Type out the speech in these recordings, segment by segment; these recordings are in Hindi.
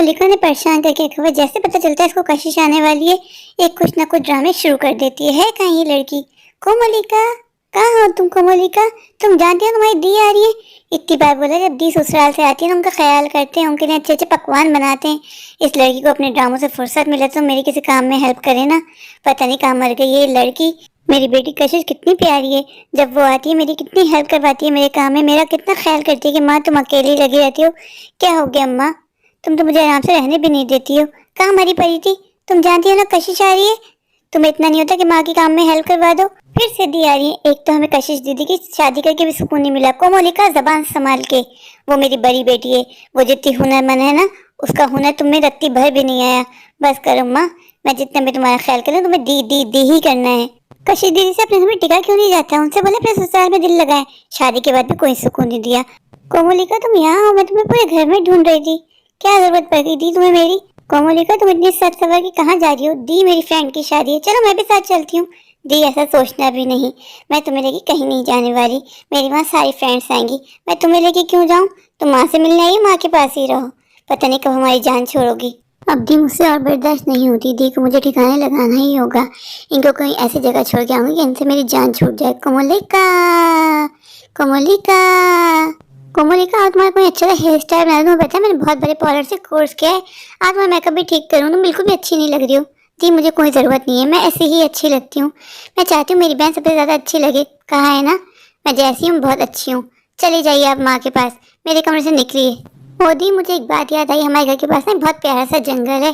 कोमोलिका ने परेशान करके रखा हुआ। जैसे पता चलता है इसको कशिश आने वाली है, एक कुछ ना कुछ ड्रामे शुरू कर देती है कहाँ ये लड़की। कोमोलिका, कहाँ हो तुम कोमोलिका? तुम जानती हो तुम्हारी दी आ रही है। इतनी बार बोला, जब दी ससुराल से आती है ना उनका ख्याल करते हैं, उनके लिए अच्छे अच्छे पकवान बनाते हैं। इस लड़की को अपने ड्रामों से फुर्सत मिले तो मेरी किसी काम में हेल्प करे ना। पता नहीं कहाँ मर गई ये लड़की। मेरी बेटी कशिश कितनी प्यारी है, जब वो आती है मेरी कितनी हेल्प करवाती है मेरे काम में, मेरा कितना ख्याल करती है कि माँ तुम अकेली लगी रहती हो। क्या हो गया अम्मा, तुम तो मुझे आराम से रहने भी नहीं देती हो। कहाँ मरी पड़ी थी? तुम जानती हो ना कशिश आ रही है। तुम्हें इतना नहीं होता कि माँ के काम में हेल्प करवा दो? फिर से दी आ रही है। एक तो हमें कशिश दीदी की शादी करके भी सुकून नहीं मिला। कोमोलिका जबान संभाल के, वो मेरी बड़ी बेटी है, वो जितनी हुनरमंद है ना उसका हुनर तुम्हें रत्ती भर भी नहीं आया। बस करो माँ, मैं जितना भी तुम्हारा ख्याल करूँ तुम्हें दी दी दी ही करना है। कशिश दीदी से अपने घर में टिका क्यों नहीं जाता? उनसे बोले अपने ससुराल में दिल लगाए। शादी के बाद भी कोई सुकून नहीं दिया। कोमोलिका तुम यहाँ हो, मैं तुम्हें पूरे घर में ढूंढ रही थी। क्या जरूरत पड़ गई दी तुम्हें मेरी? कोमोलिका तुम इतनी सच सवर की कहाँ जा रही हो? दी मेरी फ्रेंड की शादी है, चलो मैं भी साथ चलती हूँ। दी ऐसा सोचना भी नहीं, मैं तुम्हें लेके कहीं नहीं जाने वाली। मेरी वहाँ सारी फ्रेंड्स आएंगी, मैं तुम्हें लेके क्यों जाऊँ? तुम माँ से मिलने आई, माँ के पास ही रहो। पता नहीं कब हमारी जान छोड़ोगी। अब दी मुझसे और बर्दाश्त नहीं होती। दी को मुझे ठिकाने लगाना ही होगा। इनको कहीं ऐसी जगह छोड़ के आऊंगी कि इनसे मेरी जान छूट जाए। कोमोलिका, कोमोलिका, कोमोलिका, आज तुम्हारा कोई अच्छा सा हेयर स्टाइल बना दूँ? पता है मैंने बहुत बड़े पार्लर से कोर्स किया है। आज तुम्हारा मेकअप भी ठीक करूँ, तुम बिल्कुल भी अच्छी नहीं लग रही हो। दी मुझे कोई ज़रूरत नहीं है, मैं ऐसे ही अच्छी लगती हूँ। मैं चाहती हूँ मेरी बहन सबसे ज़्यादा अच्छी लगे। कहा है ना मैं जैसी हूँ बहुत अच्छी हूँ। चली जाइए आप माँ के पास, मेरे कमरे से निकलिए। ओ दी, मुझे एक बात याद आई, हमारे घर के पास ना बहुत प्यारा सा जंगल है।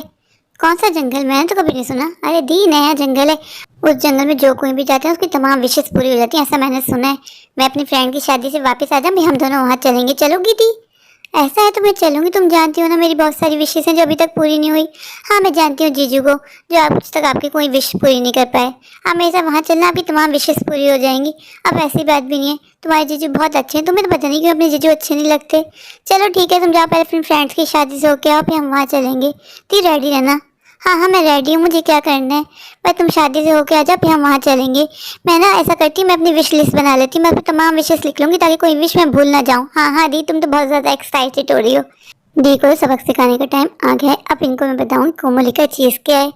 कौन सा जंगल? मैंने तो कभी नहीं सुना। अरे दी, नया जंगल है। उस जंगल में जो कोई भी जाता है उसकी तमाम विशेष पूरी हो जाती है, ऐसा मैंने सुना है। मैं अपनी फ्रेंड की शादी से वापस आ जाऊँ भी हम दोनों वहाँ चलेंगे। चलोगी दी? ऐसा है तो मैं चलूंगी। तुम जानती हो ना मेरी बहुत सारी विशेष हैं जो अभी तक पूरी नहीं हुई। हाँ मैं जानती हूँ जीजू को, जो आज तक आपकी कोई विश पूरी नहीं कर पाए। आप मेरे साथ वहाँ चलना, आपकी तमाम विशेष पूरी हो जाएंगी। अब ऐसी बात भी नहीं है, तुम्हारे जीजू बहुत अच्छे हैं। तुम्हें तो पता नहीं क्यों अपने जीजू अच्छे नहीं लगते। चलो ठीक है, तुम जाओ पहले अपनी फ्रेंड्स की शादी से होके आओ, फिर हम वहाँ चलेंगे। ती रेडी रहना। हाँ हाँ मैं रेडी हूँ, मुझे क्या करना है? बस तुम शादी से होके आ जाओ, फिर हम वहाँ चलेंगे। मैं ना ऐसा करती हूँ, मैं अपनी विश लिस्ट बना लेती हूँ, मैं अपनी तमाम विशेष लिख लूँगी ताकि कोई विश मैं भूल ना जाऊँ। हाँ हाँ दी, तुम तो बहुत ज़्यादा एक्साइटेड हो रही हो। दी को सबक सिखाने का टाइम आ गया है। अब इनको मैं बताऊँ कोमोलिका चीज़ क्या है।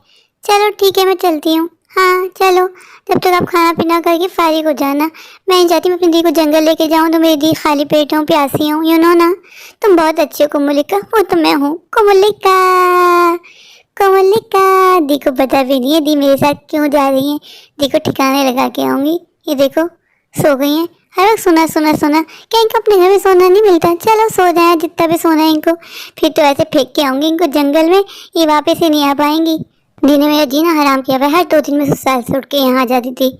चलो ठीक है, मैं चलती हूँ। हाँ चलो, जब तक आप खाना पीना करके फारिग हो जाना। मैं नहीं चाहती मैं अपनी दी को जंगल लेके जाऊँ तो मेरी दी खाली पेट हूँ, प्यासी हूँ, यू नो ना। तुम बहुत अच्छी हो कोमोलिका, वो तो मैं हूँ। कोमोलिका, कोमोलिका, दी को पता भी नहीं है दी मेरे साथ क्यों जा रही है। दी को ठिकाने लगा के आऊंगी। ये देखो सो गई हैं। हर वक्त सोना सोना सोना, क्या इनको अपने घर में सोना नहीं मिलता? चलो सो जाए जितना भी सोना है इनको। फिर तो ऐसे फेंक के आऊंगी इनको जंगल में, ये वापस ही नहीं आ पाएंगी। दी ने मेरा जीना हराम किया हुआ है, हर 2 दिन में ससुराल से उठ के यहाँ आ जाती थी।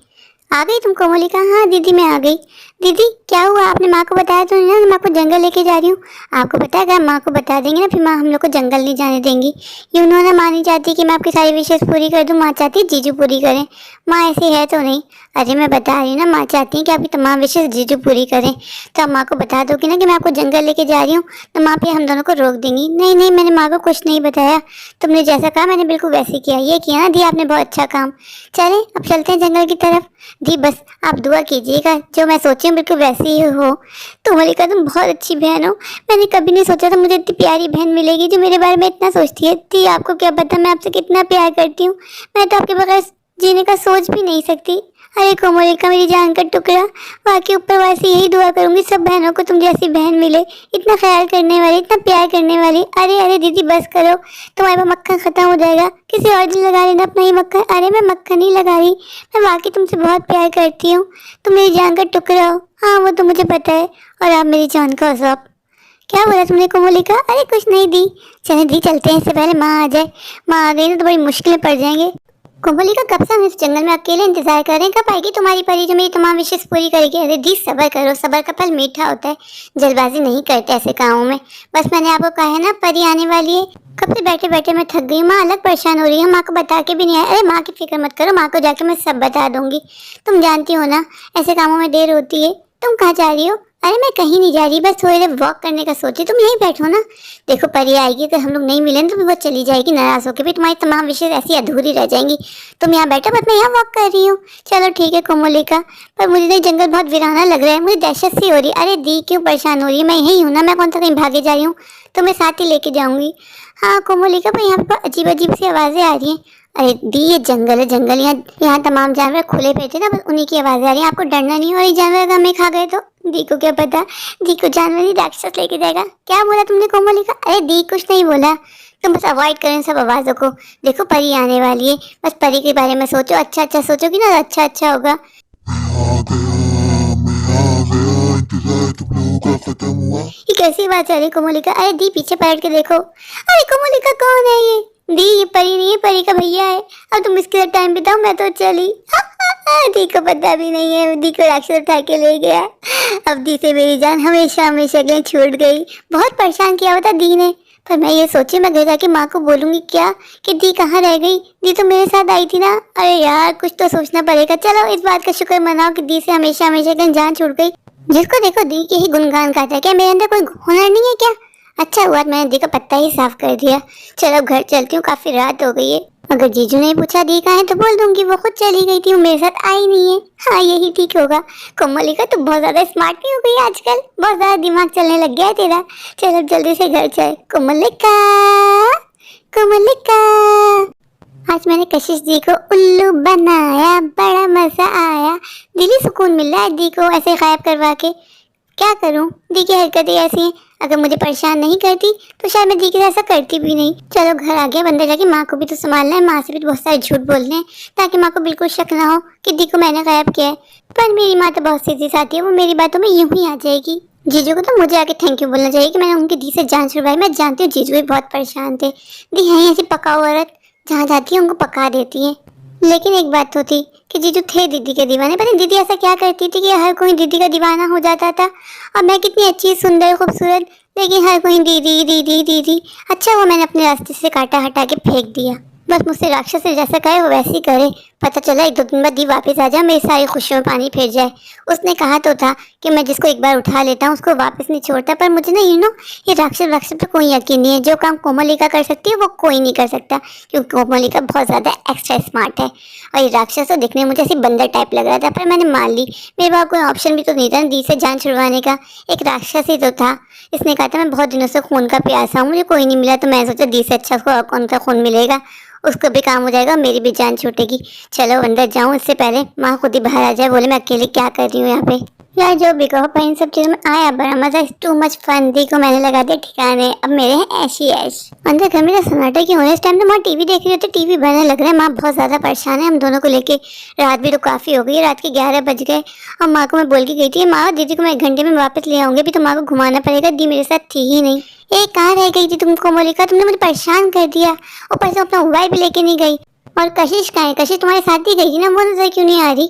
आ गई तुम कोमोलिका? हाँ दीदी मैं आ गई। दीदी क्या हुआ, आपने माँ को बताया तो नहीं ना कि मैं आपको जंगल लेके जा रही हूँ? आपको पता है अगर माँ को बता देंगे ना फिर माँ हम लोग को जंगल नहीं जाने देंगी। ये उन्होंने माँ नहीं चाहती कि मैं आपकी सारी विशेष पूरी कर दूँ, माँ चाहती है जीजू पूरी करें। माँ ऐसी है तो नहीं। अरे मैं बता रही हूँ ना, माँ चाहती है कि आपकी तमाम विशेष जीजू पूरी करें। तो आप माँ को बता दोगी ना कि मैं आपको जंगल लेके जा रही हूँ, तो माँ फिर हम दोनों को रोक देंगी। नहीं नहीं, मैंने माँ को कुछ नहीं बताया, तुमने जैसा कहा मैंने बिल्कुल वैसे ही किया। ये किया ना दी आपने, बहुत अच्छा काम। चलें अब चलते हैं जंगल की तरफ। दी बस आप दुआ कीजिएगा जो मैं सोची हूँ बिल्कुल वैसे ही हो। कोमोलिका तुम बहुत अच्छी बहन हो। मैंने कभी नहीं सोचा था मुझे इतनी प्यारी बहन मिलेगी जो मेरे बारे में इतना सोचती है। दी आपको क्या पता मैं आपसे कितना प्यार करती हूँ। मैं तो आपके बगैर जीने का सोच भी नहीं सकती। अरे कोमोलिका मेरी जान का टुकड़ा, बाकी ऊपर वाले से यही दुआ करूंगी सब बहनों को तुम जैसी बहन मिले, इतना ख्याल करने वाली, इतना प्यार करने वाली। अरे अरे दीदी बस करो, तुम्हारे पास मक्खन खत्म हो जाएगा, किसी और दिन लगा लेना अपना ही मक्खन। अरे मैं मक्खन नहीं लगा रही, मैं वाकई तुमसे बहुत प्यार करती हूँ, तुम मेरी जान का टुकड़ा हो। हाँ वो तो मुझे पता है, और आप मेरी जान का अज़ाब। क्या बोला तुमने कोमोलिका? अरे कुछ नहीं दी। चले दी चलते हैं, इससे पहले माँ आ जाए। माँ आ गई ना तो बड़ी मुश्किलें पड़ जाएंगे। कोमोलिका कब से हम इस जंगल में अकेले इंतजार कर रहे हैं, कब आएगी तुम्हारी परी जो मेरी तमाम विशेष पूरी करेगी? अरे दी सब्र करो, सब्र का फल मीठा होता है, जल्दबाजी नहीं करते ऐसे कामों में। बस मैंने आपको कहा है ना परी आने वाली है। कब से बैठे बैठे मैं थक गई, माँ अलग परेशान हो रही है, माँ को बता के भी नहीं आया। अरे माँ की फिक्र मत करो, माँ को जाके मैं सब बता दूंगी। तुम जानती हो ना ऐसे कामों में देर होती है। तुम कहाँ जा रही हो? अरे मैं कहीं नहीं जा रही, बस थोड़ी देर वॉक करने का सोची। तुम यहीं बैठो ना, देखो परी आएगी तो हम लोग नहीं मिलेंगे तो वो चली जाएगी नाराज होकर, फिर तुम्हारी तमाम विशेष ऐसी अधूरी रह जाएंगी। तुम यहाँ बैठो, बस मैं यहाँ वॉक कर रही हूँ। चलो ठीक है कोमोलिका, पर मुझे तो जंगल बहुत वीराना लग रहा है, मुझे दहशत सी हो रही है। अरे दी क्यों परेशान हो रही है, मैं यही हूँ ना, मैं कौन सा कहीं भागे जा रही हूँ, तो मैं साथ ही लेके जाऊंगी। हाँ कोमोलिका, पर यहाँ पे अजीब अजीब सी आवाजें आ रही हैं। अरे दी, ये जंगल है, जंगल, यहाँ यहाँ तमाम जानवर खुले पेट है ना, बस उन्हीं की आवाजें आ रही हैं। आपको डरना नहीं, और ये जानवर अगर हमें खा गए तो? दी को क्या पता, दी को जानवर ही राक्षस लेके जाएगा। क्या बोला तुमने कोमोलिका? अरे दी कुछ नहीं बोला, तुम बस अवॉइड करो इन सब आवाजों को। देखो परी आने वाली है, बस परी के बारे में सोचो, अच्छा अच्छा सोचोगी ना, अच्छा अच्छा होगा। इंतजार तुम लोगों का खत्म हुआ। ये कैसी बात है? अरे कोमोलिका, अरे दी पीछे पलट के देखो। अरे कोमोलिका, कौन है ये? दी, ये परी नहीं है, परी का भैया है। अब तुम इसके साथ टाइम बिताओ, मैं तो चली। दी को पता भी नहीं है, दी को राक्षस उठा के ले गया। अब दी से मेरी जान हमेशा हमेशा के लिए छूट गई। बहुत परेशान किया हुआ था दी ने, पर मैं ये सोची मैं घर जाके माँ को बोलूंगी क्या कि दी कहाँ रह गई। दी तो मेरे साथ आई थी ना। अरे यार, कुछ तो सोचना पड़ेगा। चलो इस बात का शुक्र मनाओ कि दी से हमेशा हमेशा के लिए जान छूट गई। जिसको देखो दी के ही गुणगान गाता है। क्या मेरे अंदर कोई हुनर नहीं है क्या? अच्छा हुआ मैंने दी का पत्ता ही साफ कर दिया। चलो घर चलती हूँ, काफी रात हो गई है। अगर जीजू ने पूछा दी कहाँ है तो बोल दूंगी वो खुद चली गई थी, वो मेरे साथ आई नहीं है। हाँ यही ठीक होगा। कोमलिका तो बहुत ज्यादा स्मार्ट नहीं हो गई आजकल, बहुत ज्यादा दिमाग चलने लग गया है तेरा। चलो जल्दी से घर चल। कोमलिका, कोमलिका, आज मैंने कशिश दी को उल्लू बनाया, बड़ा मजा आया। दिली सुकून मिल रहा है दी को ऐसे गायब करवा के। क्या करूं, दी की हरकतें ऐसी हैं, अगर मुझे परेशान नहीं करती तो शायद मैं दी के ऐसा करती भी नहीं। चलो घर आ गया, अंदर जाके माँ को भी तो संभालना है, माँ से भी बहुत सारे झूठ बोलने हैं ताकि माँ को बिल्कुल शक ना हो कि दी को मैंने गायब किया है। पर मेरी माँ तो बहुत सीधी साथी है, वो मेरी बातों में यूं ही आ जाएगी। जीजू को तो मुझे आके थैंक यू बोलना चाहिए कि मैंने उनकी दी से जान छुड़वाई। मैं जानती हूँ जीजू भी बहुत परेशान थे। दी है ऐसी पकाऊ औरत, जहाँ जाती है उनको पका देती है। लेकिन एक बात तो थी कि जीजू थे दीदी के दीवाने। पता नहीं दीदी ऐसा क्या करती थी कि हर कोई दीदी का दीवाना हो जाता था। और मैं कितनी अच्छी सुंदर खूबसूरत, लेकिन हर कोई दीदी दीदी दीदी। अच्छा वो मैंने अपने रास्ते से कांटा हटा के फेंक दिया। बस मुझसे राक्षस से जैसा कहे वो वैसे ही करे। पता चला एक दो दिन बाद दी वापस आ जाए, मेरी सारी खुशियों में पानी फिर जाए। उसने कहा तो था कि मैं जिसको एक बार उठा लेता हूँ उसको वापस नहीं छोड़ता। पर मुझे ना ये राक्षस राक्षस पर कोई यकीन नहीं है। जो काम कोमलिका कर सकती है वो कोई नहीं कर सकता, क्योंकि कोमलिका बहुत ज़्यादा एक्स्ट्रा स्मार्ट है। और ये राक्षस तो दिखने में मुझे ऐसी बंदर टाइप लग रहा था, पर मैंने मान ली। मेरे पास कोई ऑप्शन भी तो नहीं था दी से जान छुड़वाने का, एक राक्षस ही तो था। इसने कहा था मैं बहुत दिनों से खून का प्यासा हूँ, मुझे कोई नहीं मिला, तो मैं सोचा दी से अच्छा उसको और कौन सा खून मिलेगा, उसको भी काम हो जाएगा, मेरी भी जान छूटेगी। चलो अंदर जाऊं इससे पहले माँ खुद ही बाहर आ जाए, बोले मैं अकेले क्या कर रही हूँ यहाँ पे। यार जो भी कहो, पर इन सब चीज़ों में आया बड़ा मजा। Too much fun. दी को मैंने लगा दिया ठिकाने, अब मेरे हैं ऐशी ऐश। अंदर घर में सन्नाटे की होने, इस टाइम तो माँ टीवी देख रही होती, टीवी बनने लग रहा है। माँ बहुत ज्यादा परेशान है हम दोनों को लेके। रात भी तो काफी हो गई, रात के 11 बज गए। और माँ को मैं बोल के गई थी माँ दीदी को मैं 1 घंटे में वापस ले आऊंगी, भी तो माँ को घुमाना पड़ेगा। दी मेरे साथ थी ही नहीं। कहाँ रह गई थी तुम कोमलिका? तुमने मुझे परेशान कर दिया, ऊपर से अपना मोबाइल भी लेके नहीं गई। और कशिश कहाँ है? कशिश तुम्हारे साथ ही गई थी ना, वो नजर क्यों नहीं आ रही?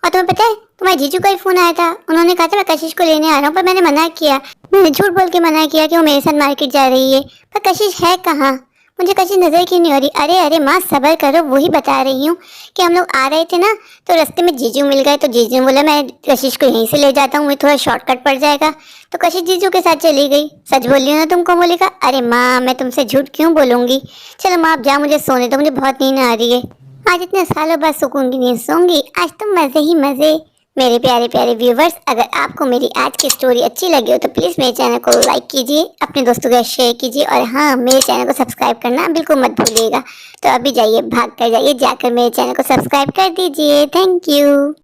और तुम्हें पता है तुम्हारे जीजू का ही फोन आया था, उन्होंने कहा था मैं कशिश को लेने आ रहा हूँ, पर मैंने मना किया। मैंने झूठ बोल के मना किया कि वो मेरे साथ मार्केट जा रही है। पर कशिश है कहाँ? मुझे कशिश नजर क्यों नहीं आ रही? अरे अरे माँ सब्र करो, वही बता रही हूँ कि हम लोग आ रहे थे ना, तो रास्ते में जीजू मिल गए, तो जीजू बोला मैं कशिश को यहीं से ले जाता हूँ, मुझे थोड़ा शॉर्टकट पड़ जाएगा। तो कशिश जीजू के साथ चली गई। सच बोल रही हो ना तुम कोमलिका? अरे माँ मैं तुमसे झूठ क्यों बोलूंगी। चलो माँ आप जाओ, मुझे सोने दो, मुझे बहुत नींद आ रही है। आज इतने सालों बाद सुकून की नींद सोऊंगी, आज तो मजे ही मजे। मेरे प्यारे प्यारे व्यूवर्स, अगर आपको मेरी आज की स्टोरी अच्छी लगी हो तो प्लीज़ मेरे चैनल को लाइक कीजिए, अपने दोस्तों के साथ शेयर कीजिए, और हाँ मेरे चैनल को सब्सक्राइब करना बिल्कुल मत भूलिएगा। तो अभी जाइए, भाग कर जाइए, जाकर मेरे चैनल को सब्सक्राइब कर दीजिए। Thank you.